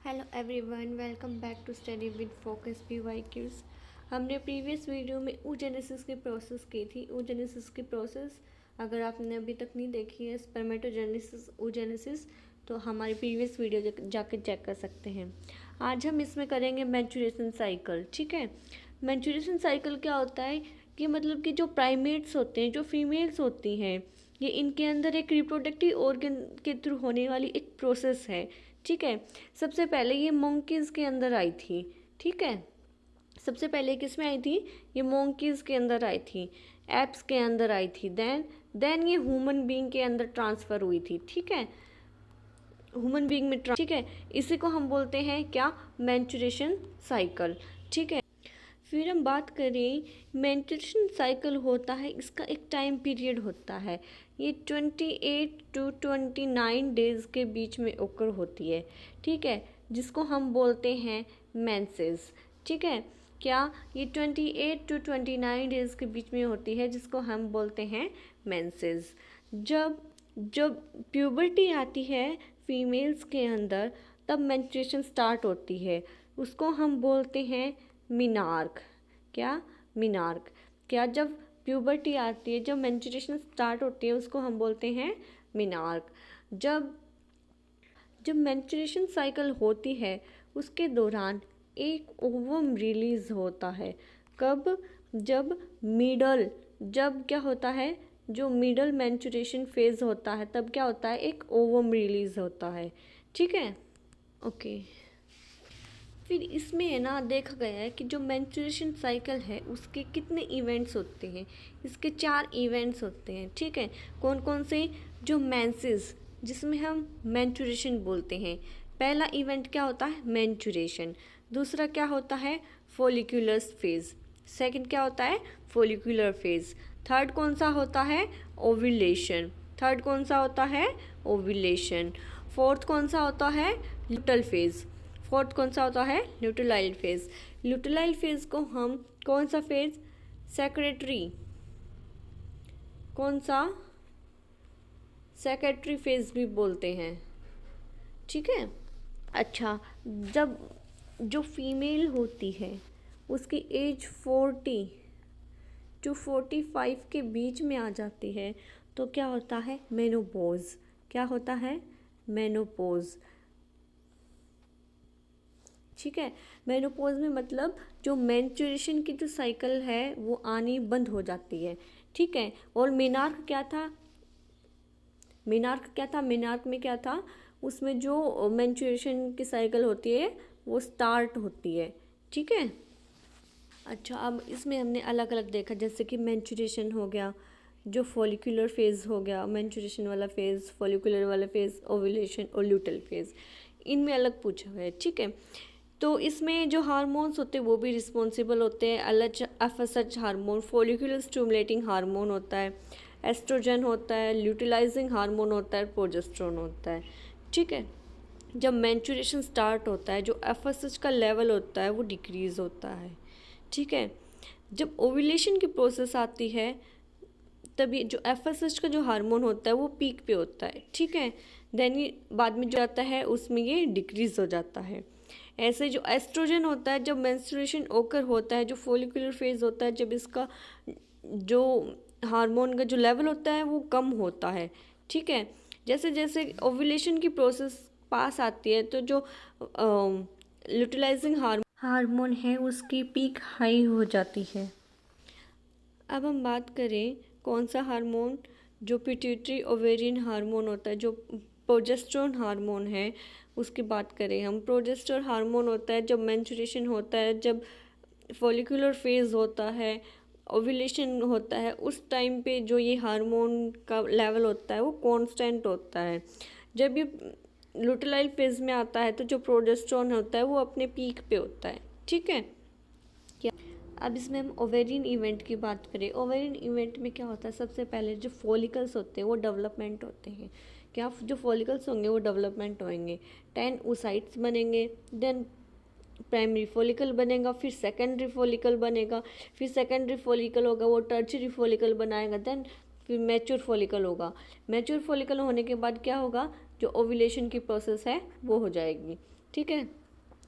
Hello everyone, welcome back to study with focus PYQs। हमने previous video में oogenesis की process की थी। oogenesis की प्रोसेस अगर आपने अभी तक नहीं देखी है स्पर्मेटोजेनेसिस oogenesis, तो हमारी प्रीवियस वीडियो जाकर चेक कर सकते हैं। आज हम इसमें करेंगे मैच्योरेशन साइकिल। ठीक है, मैच्योरेशन साइकिल क्या होता है कि मतलब कि जो प्राइमेट्स होते हैं, जो फीमेल्स होती हैं, ये इनके अंदर एक रिप्रोडक्टिव ऑर्गन के थ्रू होने वाली एक प्रोसेस है। ठीक है, सबसे पहले ये मंकीज़ के अंदर आई थी। ठीक है, सबसे पहले किस में आई थी? ये मंकीज़ के अंदर आई थी, एप्स के अंदर आई थी, देन ये ह्यूमन बीइंग के अंदर ट्रांसफ़र हुई थी। ठीक है, ह्यूमन बीइंग में ठीक है, इसी को हम बोलते हैं क्या? Maturation cycle. ठीक है, फिर हम बात करें मैच्योरेशन साइकिल होता है, इसका एक टाइम पीरियड होता है। ये 28 to 29 डेज़ के बीच में ओकर होती है। ठीक है, जिसको हम बोलते हैं मेंसेस। ठीक है, क्या ये 28 to 29 डेज़ के बीच में होती है, जिसको हम बोलते हैं मेंसेस। जब जब प्यूबर्टी आती है फीमेल्स के अंदर, तब मेंस्ट्रुएशन स्टार्ट होती है, उसको हम बोलते हैं मीनार्क। क्या? मीनार्क। क्या? जब प्यूबर्टी आती है, जब मेंस्ट्रुएशन स्टार्ट होती है, उसको हम बोलते हैं मीनार्क। जब जब मेंस्ट्रुएशन साइकिल होती है, उसके दौरान एक ओवम रिलीज होता है। कब? जब क्या होता है, जो मिडल मेंस्ट्रुएशन फेज होता है, तब क्या होता है? एक ओवम रिलीज होता है। ठीक है, ओके। फिर इसमें है ना, देखा गया है कि जो मेंस्ट्रुएशन साइकिल है उसके कितने इवेंट्स होते हैं। इसके 4 इवेंट्स होते हैं। ठीक है, कौन कौन से? जो मेंसेस, जिसमें हम मेंस्ट्रुएशन बोलते हैं। पहला इवेंट क्या होता है? मेंस्ट्रुएशन। दूसरा क्या होता है? Follicular phase. सेकंड क्या होता है? Follicular phase. थर्ड कौन सा होता है? ओव्यूलेशन। थर्ड कौन सा होता है? ओव्यूलेशन। फोर्थ कौन सा होता है? Luteal phase. फोर्थ कौन सा होता है? ल्यूटेलाइल फेज। ल्यूटेलाइल फेज को हम कौन सा फेज? सेक्रेटरी। कौन सा? सेक्रेटरी फेज भी बोलते हैं। ठीक है, अच्छा, जब जो फीमेल होती है उसकी एज 40 to 45 के बीच में आ जाती है, तो क्या होता है? मेनोपॉज। क्या होता है? मेनोपॉज। ठीक है, मेनोपॉज में मतलब जो मेंस्ट्रुएशन की जो साइकिल है वो आनी बंद हो जाती है। ठीक है, और मीनार्क क्या था? मीनार्क में क्या था? उसमें जो मेंस्ट्रुएशन की साइकिल होती है वो स्टार्ट होती है। ठीक है, अच्छा, अब इसमें हमने अलग अलग देखा, जैसे कि मेंस्ट्रुएशन हो गया, जो फॉलिकुलर फेज़ हो गया, मेंस्ट्रुएशन वाला फेज़, फॉलिकुलर वाला फेज़, ओव्यूलेशन और ल्यूटल फेज़, इनमें अलग पूछा हुआ है। ठीक है, तो इसमें जो हार्मोन्स होते हैं वो भी रिस्पॉन्सिबल होते हैं। FSH hormone, follicular stimulating hormone होता है, एस्ट्रोजन होता है, ल्यूटिलाइजिंग हार्मोन होता है, प्रोजेस्टेरोन होता है। ठीक है, जब मेंस्ट्रुएशन स्टार्ट होता है, जो FSH का लेवल होता है वो डिक्रीज़ होता है। ठीक है, जब ओव्यूलेशन की प्रोसेस आती है, तभी जो FSH का जो हार्मोन होता है वो पीक पे होता है। ठीक है, देन ये बाद में जो आता है उसमें ये डिक्रीज़ हो जाता है। ऐसे जो एस्ट्रोजन होता है, जब मेंस्ट्रुएशन ओकर होता है, जो फॉलिकुलर फेज होता है, जब इसका जो हार्मोन का जो लेवल होता है वो कम होता है। ठीक है, जैसे जैसे ओव्यूलेशन की प्रोसेस पास आती है, तो जो यूटिलाइजिंग हार्मोन है उसकी पीक हाई हो जाती है। अब हम बात करें कौन सा हार्मोन? जो पिट्यूटरी ओवेरियन हार्मोन होता है, जो प्रोजेस्टेरोन हार्मोन है, उसकी बात करें हम। प्रोजेस्टेरोन हार्मोन होता है जब मेंस्ट्रुएशन होता है, जब फॉलिकुलर फेज होता है, ओव्यूलेशन होता है, उस टाइम पे जो ये हार्मोन का लेवल होता है वो कांस्टेंट होता है। जब ये लुटेलाइल फेज में आता है, तो जो प्रोजेस्टेरोन होता है वो अपने पीक पे होता है। ठीक है, अब इसमें हम ओवेरियन इवेंट की बात करें। ओवेरियन इवेंट में क्या होता है? सबसे पहले जो फॉलिकल्स होते हैं वो डेवलपमेंट होते हैं। क्या? जो फॉलिकल्स होंगे वो डेवलपमेंट होंगे, 10 oocytes बनेंगे, देन प्राइमरी फॉलिकल बनेगा, फिर सेकेंडरी फॉलिकल बनेगा, फिर सेकेंडरी फॉलिकल होगा वो टर्शियरी फॉलिकल बनाएगा, देन फिर मैच्योर फॉलिकल होगा। मैच्योर फॉलिकल होने के बाद क्या होगा? जो ओव्यूलेशन की प्रोसेस है वो हो जाएगी, ठीक है।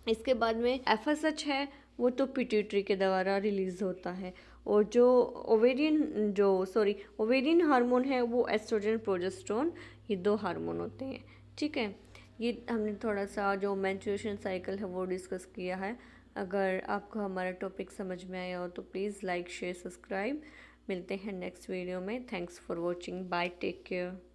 इसके बाद में एफएसएच है, वो तो पिट्यूटरी के द्वारा रिलीज होता है। और जो ओवेरियन हार्मोन है वो एस्ट्रोजन प्रोजेस्टेरोन, ये 2 हार्मोन होते हैं, ठीक है। ये हमने थोड़ा सा जो मेंस्ट्रुएशन साइकिल है वो डिस्कस किया है। अगर आपको हमारा टॉपिक समझ में आया हो तो प्लीज़ लाइक शेयर सब्सक्राइब। मिलते हैं नेक्स्ट वीडियो में। Thanks for watching, bye, take care.